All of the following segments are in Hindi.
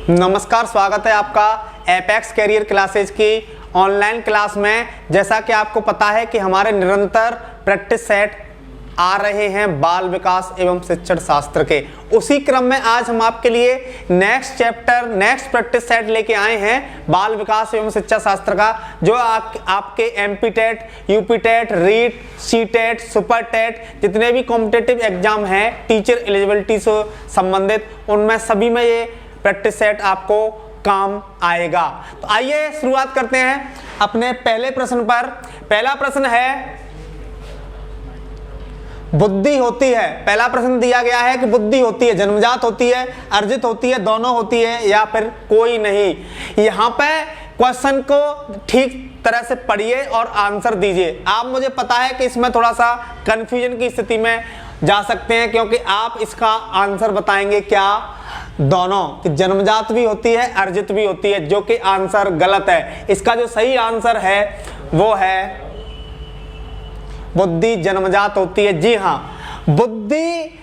नमस्कार, स्वागत है आपका एपेक्स कैरियर क्लासेज की ऑनलाइन क्लास में। जैसा कि आपको पता है कि हमारे निरंतर प्रैक्टिस सेट आ रहे हैं बाल विकास एवं शिक्षण शास्त्र के, उसी क्रम में आज हम आपके लिए next chapter next practice set लेके आए हैं बाल विकास एवं शिक्षा शास्त्र का, जो आपके MP TET, UP TET, REET, C TET, super TET, जितने भी कॉम्पिटिटिव एग्जाम हैं टीचर एलिजिबिलिटी से संबंधित, उनमें सभी में ये प्रैक्टिस सेट आपको काम आएगा। तो आइए शुरुआत करते हैं अपने पहले प्रश्न पर। पहला प्रश्न है, बुद्धि होती है। पहला प्रश्न दिया गया है कि बुद्धि होती है, जन्मजात होती है, अर्जित होती है, दोनों होती है या फिर कोई नहीं। यहाँ पे क्वेश्चन को ठीक तरह से पढ़िए और आंसर दीजिए। आप, मुझे पता है कि इसमें थोड़ा सा कंफ्यूजन की स्थिति में जा सकते हैं, क्योंकि आप इसका आंसर बताएंगे क्या, दोनों, कि जन्मजात भी होती है, अर्जित भी होती है, जो कि आंसर गलत है। इसका जो सही आंसर है वो है बुद्धि जन्मजात होती है। जी हाँ, बुद्धि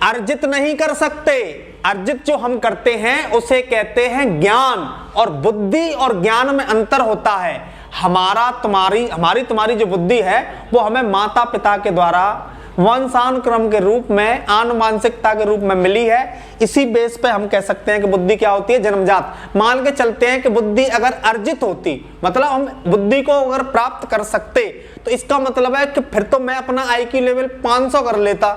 अर्जित नहीं कर सकते। अर्जित जो हम करते हैं उसे कहते हैं ज्ञान, और बुद्धि और ज्ञान में अंतर होता है। हमारी तुम्हारी जो बुद्धि है वो हमें माता पिता के द्वारा वंशानुक्रम के रूप में, आनुवांशिकता के रूप में मिली है। इसी बेस पे हम कह सकते हैं कि बुद्धि क्या होती है, जन्मजात। मान के चलते हैं कि बुद्धि अगर अर्जित होती, मतलब हम बुद्धि को अगर प्राप्त कर सकते, तो इसका मतलब है कि फिर तो मैं अपना IQ लेवल 500 कर लेता।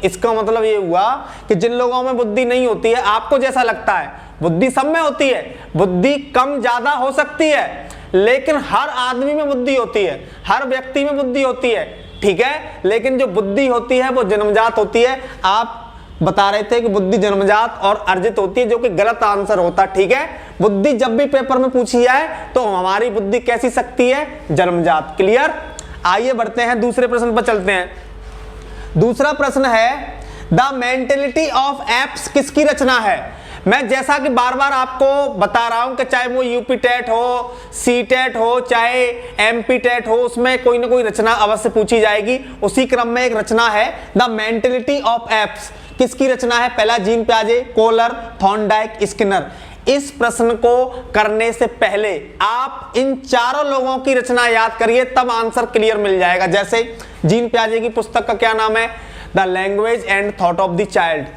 इसका मतलब ये हुआ कि जिन लोगों में बुद्धि नहीं होती है, आपको जैसा लगता है बुद्धि सब में होती है, बुद्धि कम ज्यादा हो सकती है, लेकिन हर आदमी में बुद्धि होती है, हर व्यक्ति में बुद्धि होती है, ठीक है। लेकिन जो बुद्धि होती है वो जन्मजात होती है। आप बता रहे थे कि बुद्धि जन्मजात और अर्जित होती है, जो कि गलत आंसर होता, ठीक है। बुद्धि जब भी पेपर में पूछी जाए तो हमारी बुद्धि कैसी सकती है, जन्मजात। क्लियर। आइए बढ़ते हैं, दूसरे प्रश्न पर चलते हैं। दूसरा प्रश्न है, द मेंटेलिटी ऑफ एप्स किसकी रचना है। मैं जैसा कि बार बार आपको बता रहा हूं कि चाहे वो यूपी टेट हो, सी टेट हो, चाहे एमपी टेट हो, उसमें कोई ना कोई रचना अवश्य पूछी जाएगी। उसी क्रम में एक रचना है, द मेंटेलिटी ऑफ एप्स किसकी रचना है। पहला जीन पियाजे, कोलर, थॉर्नडाइक, स्किनर। इस प्रश्न को करने से पहले आप इन चारों लोगों की रचना याद करिए, तब आंसर क्लियर मिल जाएगा। जैसे जीन पियाजे की पुस्तक का क्या नाम है, the language and thought of the child.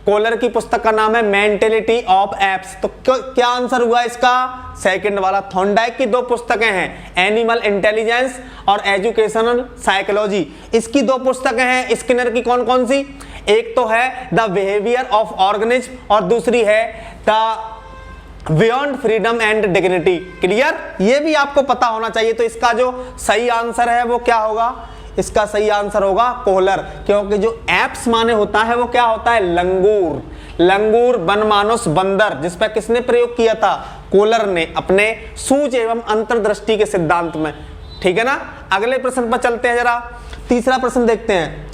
Kohler की पुस्तक का नाम है मेंटेलिटी ऑफ एप्स। तो क्या आंसर हुआ इसका, सेकंड वाला। थॉर्नडाइक की दो पुस्तकें हैं, एनिमल इंटेलिजेंस और एजुकेशनल साइकोलॉजी, इसकी दो पुस्तकें हैं। स्किनर की कौन कौन सी, एक तो है द बिहेवियर ऑफ ऑर्गेनिज्म और दूसरी है the beyond freedom and dignity. Clear, ये भी आपको पता होना चाहिए। तो इसका जो सही आंसर है वो क्या होगा, इसका सही आंसर होगा कोलर, क्योंकि जो एप्स माने होता है वो क्या होता है, लंगूर। लंगूर बनमानुस बंदर, जिस पर किसने प्रयोग किया था, कोलर ने, अपने सूझ एवं अंतर्दृष्टि के सिद्धांत में, ठीक है ना। अगले प्रश्न पर चलते हैं, जरा तीसरा प्रश्न देखते हैं।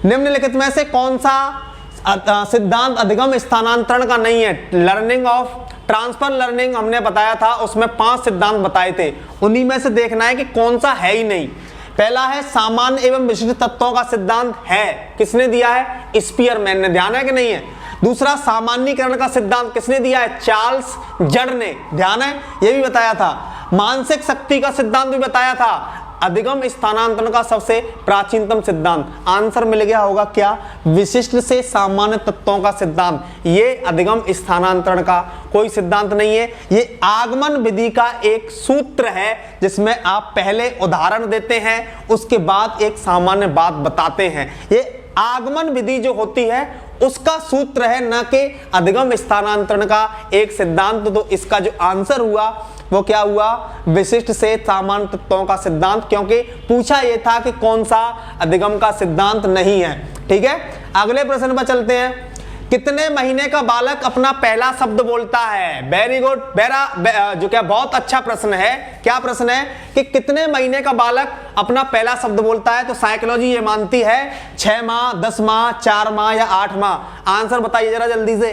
निम्नलिखित में से कौन सा सिद्धांत अधिगम स्थानांतरण का नहीं है। लर्निंग ऑफ ट्रांसफर लर्निंग हमने बताया था, उसमें 5 सिद्धांत बताए थे, उन्हीं में से देखना है कि कौन सा है ही नहीं। पहला है सामान्य एवं विशिष्ट तत्वों का सिद्धांत है, किसने दिया है, स्पीयरमैन ने, ध्यान है कि नहीं है। दूसरा सामान्यीकरण का सिद्धांत किसने दिया है, चार्ल्स जड़ ने, ध्यान है, ये भी बताया था। मानसिक शक्ति का सिद्धांत भी बताया था। अधिगम स्थानांतरण का सबसे प्राचीनतम सिद्धांत, आंसर मिल गया होगा क्या, विशिष्ट से सामान्य तत्वों का सिद्धांत। ये अधिगम स्थानांतरण का कोई सिद्धांत नहीं है, ये आगमन विधि का एक सूत्र है, जिसमें आप पहले उदाहरण देते हैं, उसके बाद एक सामान्य बात बताते हैं। ये आगमन विधि जो होती है उसका सूत्र है, न कि अधिगम स्थानांतरण का एक सिद्धांत। तो इसका जो आंसर हुआ वो क्या हुआ, विशिष्ट से सामान्य तत्वों का सिद्धांत, क्योंकि पूछा यह था कि कौन सा अधिगम का सिद्धांत नहीं है, ठीक है। अगले प्रश्न पर चलते हैं। कितने महीने का बालक अपना पहला शब्द बोलता है। वेरी गुड, जो क्या बहुत अच्छा प्रश्न है। क्या प्रश्न है कि कितने महीने का बालक अपना पहला शब्द बोलता है। तो साइकोलॉजी ये मानती है 6 माह, 10 माह, 4 माह या 8 माह। आंसर बताइए जरा जल्दी से।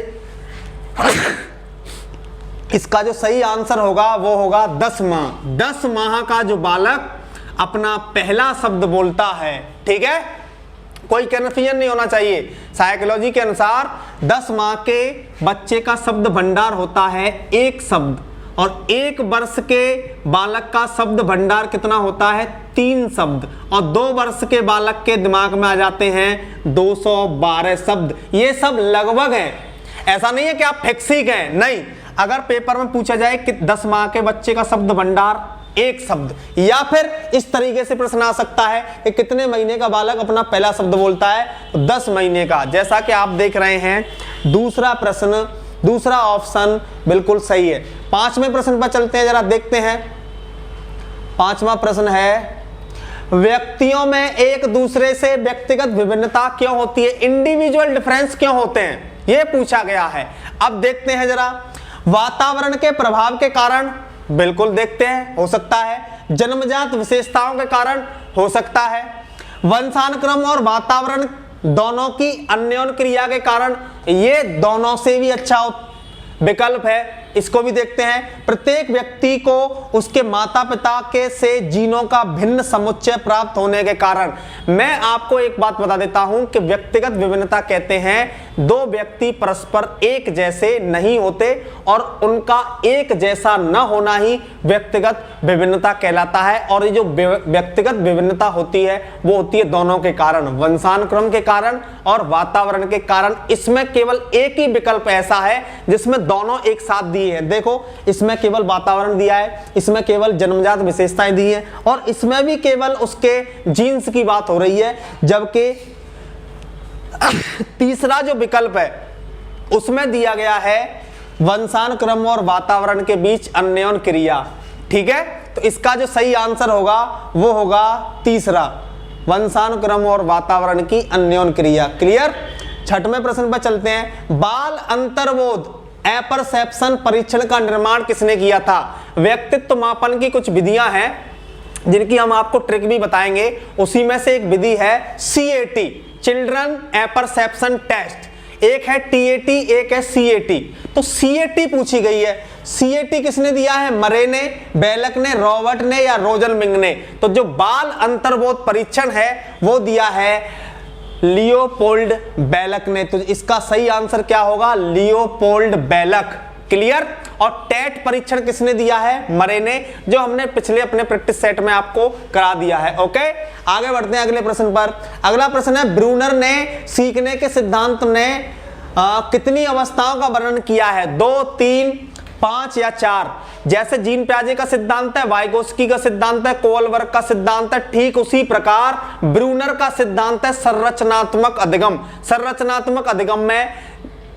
इसका जो सही आंसर होगा वो होगा 10 माह। 10 माह का जो बालक अपना पहला शब्द बोलता है, ठीक है। कोई कन्फ्यूजन नहीं होना चाहिए। साइकोलॉजी के अनुसार 10 माह के बच्चे का शब्द भंडार होता है 1 शब्द, और 1 वर्ष के बालक का शब्द भंडार कितना होता है 3 शब्द, और 2 वर्ष के बालक के दिमाग में आ जाते हैं 212 शब्द। ये सब लगभग है, ऐसा नहीं है कि आप फिक्स ही गए, नहीं। अगर पेपर में पूछा जाए कि 10 माह के बच्चे का शब्द भंडार 1 शब्द, या फिर इस तरीके से प्रश्न आ सकता है कि कितने महीने का बालक अपना पहला शब्द बोलता है, तो 10 महीने का। जैसा कि आप देख रहे हैं दूसरा प्रश्न, दूसरा ऑप्शन बिल्कुल सही है। 5वें प्रश्न पर चलते हैं, जरा देखते हैं। 5वां प्रश्न है, व्यक्तियों में एक दूसरे से व्यक्तिगत विभिन्नता क्यों होती है, इंडिविजुअल डिफरेंस क्यों होते हैं, यह पूछा गया है। अब देखते हैं जरा, वातावरण के प्रभाव के कारण, बिल्कुल देखते हैं, हो सकता है। जन्मजात विशेषताओं के कारण, हो सकता है। वंशानुक्रम और वातावरण दोनों की अन्योन्य क्रिया के कारण, ये दोनों से भी अच्छा विकल्प है, इसको भी देखते हैं। प्रत्येक व्यक्ति को उसके माता पिता के से जीनों का भिन्न समुच्चय प्राप्त होने के कारण। मैं आपको एक बात बता देता हूं कि व्यक्तिगत विभिन्नता कहते हैं 2 व्यक्ति परस्पर एक जैसे नहीं होते, और उनका एक जैसा न होना ही व्यक्तिगत विभिन्नता कहलाता है। और ये जो व्यक्तिगत विभिन्नता होती है वो होती है दोनों के कारण, वंशानुक्रम के कारण और वातावरण के कारण। इसमें केवल एक ही विकल्प ऐसा है जिसमें दोनों एक साथ दिए हैं। देखो, इसमें केवल वातावरण दिया है, इसमें केवल जन्मजात विशेषताएं दी हैं, और इसमें भी केवल उसके जीन्स की बात हो रही है। जबकि तीसरा जो विकल्प है उसमें दिया गया है वंशानुक्रम और वातावरण के बीच अन्योन्य क्रिया। ठीक है, तो इसका जो सही आंसर होगा वो होगा तीसरा, वंशानुक्रम और वातावरण की अन्योन्य क्रिया। क्लियर। 6वें प्रश्न पर चलते हैं, बाल अंतर्बोध एपरसेप्शन परीक्षण का निर्माण किसने किया था। व्यक्तित्व मापन की कुछ विधियां हैं जिनकी हम आपको ट्रिक भी बताएंगे, उसी में से एक विधि है CAT, चिल्ड्रन एपरसेप्शन टेस्ट। एक है TAT, एक है CAT। तो CAT पूछी गई है, CAT किसने दिया है, मरे ने, बेलक ने, रॉबर्ट ने या रोजनबिंग ने। तो जो बाल अंतर्बोध परीक्षण है वो दिया है लियोपोल्ड बेलक ने। तो इसका सही आंसर क्या होगा, लियोपोल्ड बेलक। क्लियर। और टेट परीक्षण किसने दिया है, मरे ने, जो हमने पिछले अपने प्रैक्टिस सेट में आपको करा दिया है। ओके, आगे बढ़ते हैं अगले प्रश्न पर। अगला प्रश्न है, ब्रूनर ने सीखने के सिद्धांत ने कितनी अवस्थाओं का वर्णन किया है, 2, 3, 5 या 4। जैसे जीन पियाजे का सिद्धांत है, वाइगोस्की का सिद्धांत है, कोलबर्ग का सिद्धांत है, ठीक उसी प्रकार ब्रूनर का सिद्धांत है संरचनात्मक अधिगम। संरचनात्मक अधिगम में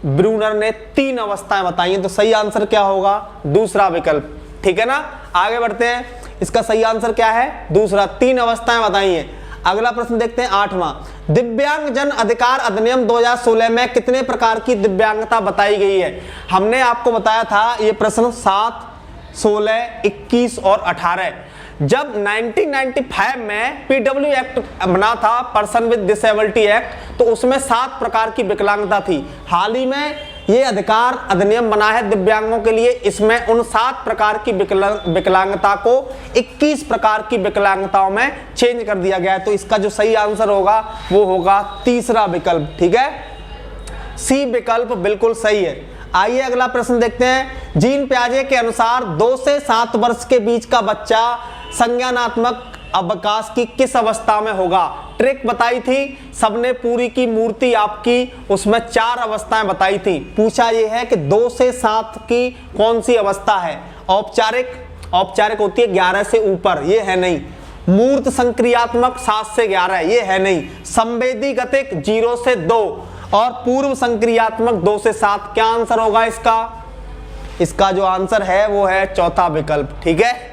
ब्रूनर ने 3 अवस्थाएं बताई हैं। तो सही आंसर क्या होगा, दूसरा विकल्प। ठीक है ना। आगे बढ़ते हैं, इसका सही आंसर क्या है, दूसरा, 3 अवस्थाएं बताई हैं। अगला प्रश्न देखते हैं 8वां, दिव्यांग जन अधिकार अधिनियम 2016 में कितने प्रकार की दिव्यांगता बताई गई है। हमने आपको बताया था ये प्रश्न 7, 16, 21 और 18। जब 1995 में PW एक्ट बना था, पर्सन विद डिसेबिलिटी एक्ट, तो उसमें 7 प्रकार की विकलांगता थी। हाल ही में ये अधिकार अधिनियम बना है दिव्यांगों के लिए, इसमें उन 7 प्रकार की विकलांगता को 21 प्रकार की विकलांगताओं में चेंज कर दिया गया है। तो इसका जो सही आंसर होगा वो होगा तीसरा विकल्प। ठीक है, सी विकल्प बिल्कुल सही है। आइए अगला प्रश्न देखते हैं, जीन पियाजे के अनुसार 2 से 7 वर्ष के बीच का बच्चा संज्ञानात्मक अवकाश की किस अवस्था में होगा। ट्रिक बताई थी सबने, पूरी की मूर्ति आपकी, उसमें 4 अवस्थाएं बताई थी। पूछा यह है कि 2 से 7 की कौन सी अवस्था है। औपचारिक होती है 11 से ऊपर, ये है नहीं। मूर्त संक्रियात्मक 7 से 11, ये है नहीं। संवेदी गतिक 0 से 2 और पूर्व संक्रियात्मक 2 से 7। क्या आंसर होगा इसका? इसका जो आंसर है वो है चौथा विकल्प। ठीक है,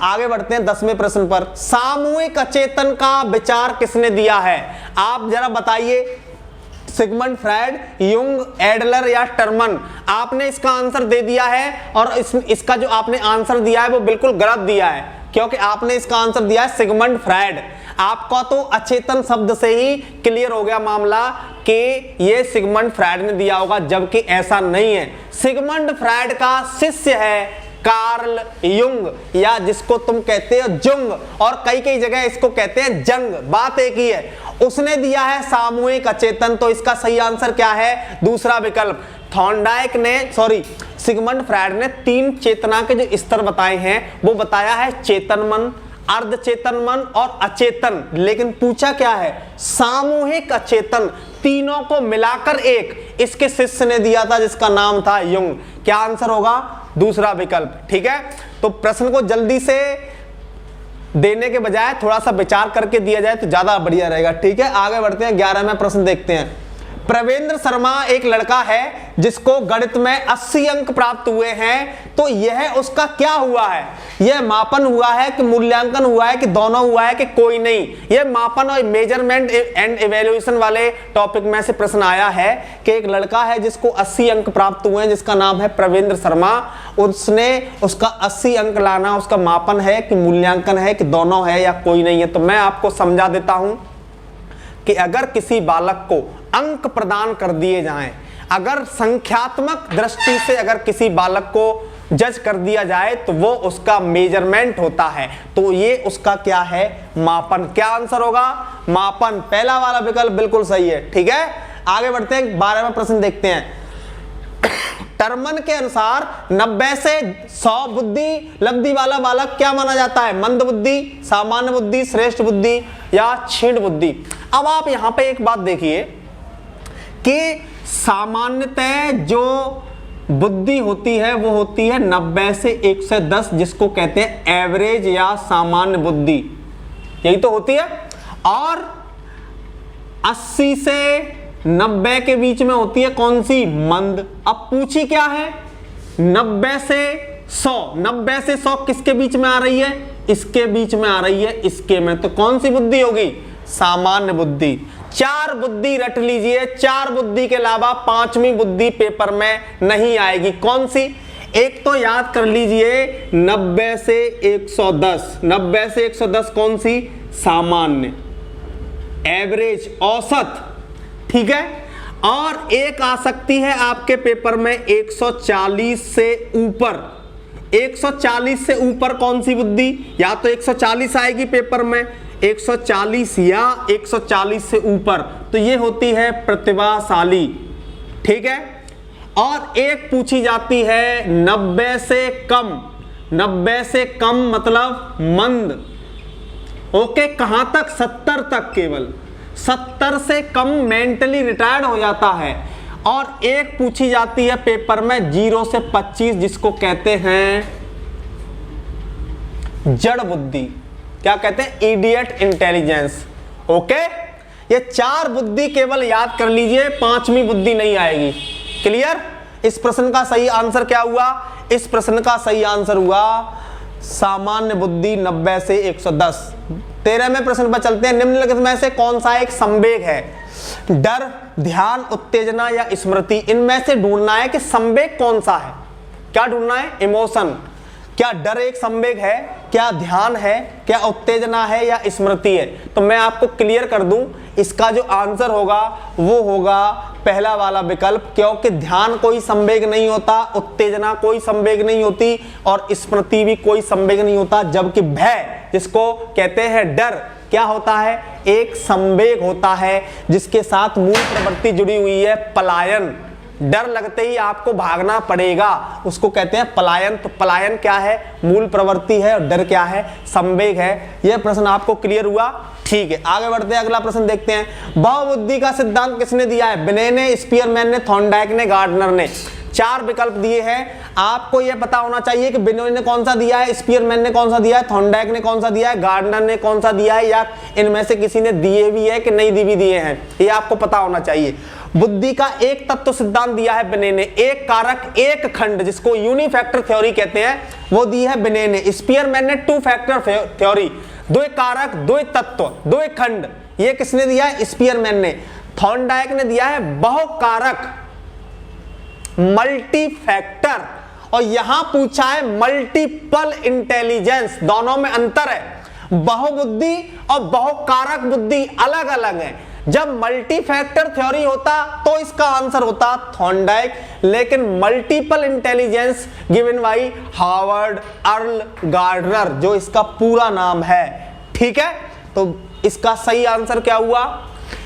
आगे बढ़ते हैं 10वें प्रश्न पर। सामूहिक अचेतन का विचार किसने दिया है? आप जरा बताइए, सिगमंड फ्रायड, युंग, एडलर या टर्मन। आपने इसका आंसर दे दिया है, और इसका जो आपने आंसर दिया है वो बिल्कुल गलत दिया है, क्योंकि आपने इसका आंसर दिया है सिगमंड फ्रायड। आपका तो अचेतन शब्द से ही क्लियर हो गया मामला कि ये सिगमंड फ्रायड ने दिया होगा, जबकि ऐसा नहीं है। सिगमंड फ्रायड का शिष्य है कार्ल युंग, या जिसको तुम कहते हो जुंग, और कई कई जगह इसको कहते हैं जंग, बात एक ही है। उसने दिया है सामूहिक अचेतन, तो इसका सही आंसर क्या है? दूसरा विकल्प। सिगमंड फ्रायड ने 3 चेतना के जो स्तर बताए हैं वो बताया है चेतन मन, अर्धचेतन मन और अचेतन, लेकिन पूछा क्या है? सामूहिक अचेतन, तीनों को मिलाकर एक इसके शिष्य ने दिया था जिसका नाम था युंग। क्या आंसर होगा? दूसरा विकल्प। ठीक है, तो प्रश्न को जल्दी से देने के बजाय थोड़ा सा विचार करके दिया जाए तो ज्यादा बढ़िया रहेगा। ठीक है, आगे बढ़ते हैं, 11वां प्रश्न देखते हैं। प्रवेंद्र शर्मा एक लड़का है जिसको गणित में 80 अंक प्राप्त हुए हैं, तो यह उसका क्या हुआ है? यह मापन हुआ है कि मूल्यांकन हुआ है कि दोनों हुआ है कि कोई नहीं? यह मापन और मेजरमेंट एंड इवैल्यूएशन वाले टॉपिक में से प्रश्न आया है कि एक लड़का है जिसको 80 अंक प्राप्त हुए हैं, जिसका नाम है प्रवेंद्र शर्मा, उसने उसका 80 अंक लाना उसका मापन है कि मूल्यांकन है कि दोनों है या कोई नहीं है? तो मैं आपको समझा देता हूं कि अगर किसी बालक को अंक प्रदान कर दिए जाएं, अगर संख्यात्मक दृष्टि से अगर किसी बालक को जज कर दिया जाए तो वो उसका मेजरमेंट होता है, तो ये उसका क्या है? मापन। क्या आंसर होगा? मापन। पहला वाला विकल्प बिल्कुल सही है। ठीक है, आगे बढ़ते हैं, 12वां प्रश्न देखते हैं। टर्मन के अनुसार 90 से 100 बुद्धि लब्धि वाला बालक क्या माना जाता है? मंद बुद्धि, सामान्य बुद्धि, श्रेष्ठ बुद्धि या क्षीण बुद्धि? अब आप यहां पे एक बात देखिए कि सामान्यतः जो बुद्धि होती है वो होती है 90 से 110, जिसको कहते हैं एवरेज या सामान्य बुद्धि, यही तो होती है। और 80 से 90 के बीच में होती है कौन सी? मंद। अब पूछी क्या है? 90 से 100, 90 से 100 किसके बीच में आ रही है? इसके बीच में आ रही है, इसके में, तो कौन सी बुद्धि होगी? सामान्य बुद्धि। 4 बुद्धि रट लीजिए, 4 बुद्धि के अलावा 5वीं बुद्धि पेपर में नहीं आएगी। कौन सी? एक तो याद कर लीजिए 90 से 110, 90 से 110 कौन सी? सामान्य, एवरेज, औसत। ठीक है, और एक आ सकती है आपके पेपर में 140 से ऊपर। 140 से ऊपर कौन सी बुद्धि? या तो 140 आएगी पेपर में, 140 या 140 से ऊपर, तो ये होती है प्रतिभाशाली। ठीक है, और एक पूछी जाती है 90 से कम, 90 से कम मतलब मंद। ओके, कहां तक? 70 तक, केवल 70 से कम मेंटली रिटायर्ड हो जाता है। और एक पूछी जाती है पेपर में 0 से 25, जिसको कहते हैं जड़ बुद्धि। क्या कहते हैं? Idiot intelligence. ओके, ये 4 बुद्धि केवल याद कर लीजिए, 5वीं बुद्धि नहीं आएगी। क्लियर? इस प्रश्न का सही आंसर क्या हुआ? इस प्रश्न का सही आंसर हुआ सामान्य बुद्धि 90 से 110। 13वें प्रश्न पर चलते हैं। निम्नलिखित में से कौन सा एक संवेग है? डर, ध्यान, उत्तेजना या स्मृति? इनमें से ढूंढना है कि संवेग कौन सा है। क्या ढूंढना है? इमोशन। क्या डर एक संवेग है? क्या ध्यान है? क्या उत्तेजना है या स्मृति है? तो मैं आपको क्लियर कर दूं, इसका जो आंसर होगा वो होगा पहला वाला विकल्प, क्योंकि ध्यान कोई संवेग नहीं होता, उत्तेजना कोई संवेग नहीं होती और स्मृति भी कोई संवेग नहीं होता। जबकि भय, जिसको कहते हैं डर, क्या होता है? एक संवेग होता है जिसके साथ मूल प्रवृत्ति जुड़ी हुई है, पलायन। डर लगते ही आपको भागना पड़ेगा, उसको कहते हैं पलायन। तो पलायन क्या है? मूल प्रवृत्ति है, और डर क्या है? संवेग है। यह प्रश्न आपको क्लियर हुआ? ठीक है, आगे बढ़ते हैं, अगला प्रश्न देखते हैं। बहुबुद्धि का सिद्धांत किसने दिया है? बिने ने, स्पीयरमैन ने, थॉर्नडाइक ने, गार्डनर ने? 4 विकल्प दिए हैं, आपको यह पता होना चाहिए कि बिने ने कौन सा दिया है, स्पीयरमैन ने कौन सा दिया है, थॉर्नडाइक ने कौन सा दिया है, गार्डनर ने कौन सा दिया है, या इनमें से किसी ने दिए भी है कि नहीं भी दिए हैं, ये आपको पता होना चाहिए। बुद्धि का एक तत्व सिद्धांत दिया है बिने ने, एक कारक एक खंड, जिसको यूनिफैक्टर थ्योरी कहते हैं, वो दी है बिने ने। स्पीयरमैन ने 2 फैक्टर थ्योरी, 2 कारक 2 तत्व 2 खंड, ये किसने दिया है? स्पीयरमैन ने। थॉर्नडाइक ने दिया है बहुकारक, मल्टी फैक्टर, और यहां पूछा है मल्टीपल इंटेलिजेंस। दोनों में अंतर है, बहुबुद्धि और बहुकारक बुद्धि अलग अलग है। जब मल्टी फैक्टर थ्योरी होता तो इसका आंसर होता थॉर्नडाइक, लेकिन multiple intelligence given by Harvard Earl Gardner, जो इसका पूरा नाम है। ठीक है, तो इसका सही आंसर क्या हुआ?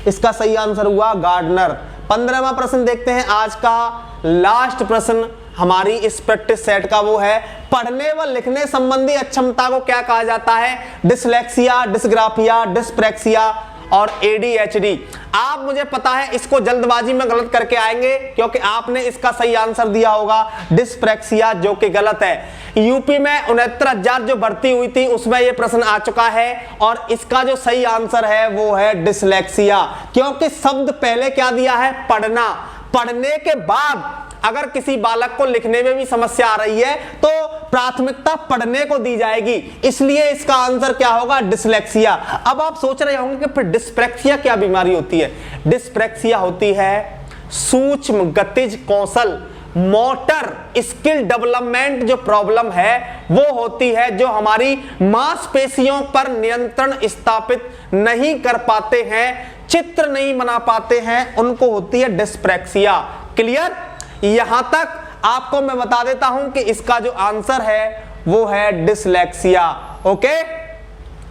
इसका सही आंसर हुआ गार्डनर। 15वां प्रश्न देखते हैं, आज का लास्ट प्रश्न हमारी इस प्रैक्टिस सेट का, वो है पढ़ने व लिखने संबंधी अक्षमता को क्या कहा जाता है? डिसलेक्सिया, डिसग्राफिया, डिस्प्रैक्सिया और ADHD। आप, मुझे पता है इसको जल्दबाजी में गलत करके आएंगे क्योंकि आपने इसका सही आंसर दिया होगा डिस्प्रैक्सिया, जो कि गलत है। यूपी में 69,000 जो भर्ती हुई थी उसमें यह प्रश्न आ चुका है और इसका जो सही आंसर है वो है डिसलेक्सिया, क्योंकि शब्द पहले क्या दिया है? पढ़ना। पढ़ने के बाद अगर किसी बालक को लिखने में भी समस्या आ रही है तो प्राथमिकता पढ़ने को दी जाएगी, इसलिए इसका आंसर क्या होगा? डिसलेक्सिया। अब आप सोच रहे होंगे कि फिर डिस्प्रैक्सिया क्या बीमारी होती है? डिस्प्रैक्सिया होती है सूक्ष्म गतिज कौशल, मोटर स्किल डेवलपमेंट जो प्रॉब्लम है वो होती है जो हमारी मांसपेशियों पर नियंत्रण स्थापित नहीं कर पाते हैं, चित्र नहीं बना पाते हैं, उनको होती है डिस्प्रैक्सिया। क्लियर? यहां तक आपको मैं बता देता हूं कि इसका जो आंसर है वो है डिसलेक्सिया। ओके,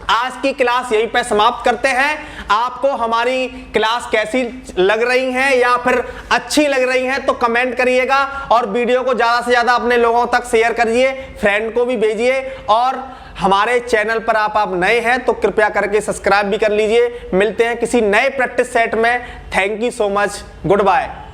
आज की क्लास यहीं पे समाप्त करते हैं। आपको हमारी क्लास कैसी लग रही है या फिर अच्छी लग रही है तो कमेंट करिएगा और वीडियो को ज्यादा से ज्यादा अपने लोगों तक शेयर करिए, फ्रेंड को भी भेजिए और हमारे चैनल पर आप नए हैं तो कृपया करके सब्सक्राइब भी कर लीजिए। मिलते हैं किसी नए प्रैक्टिस सेट में। Thank you so much, good bye.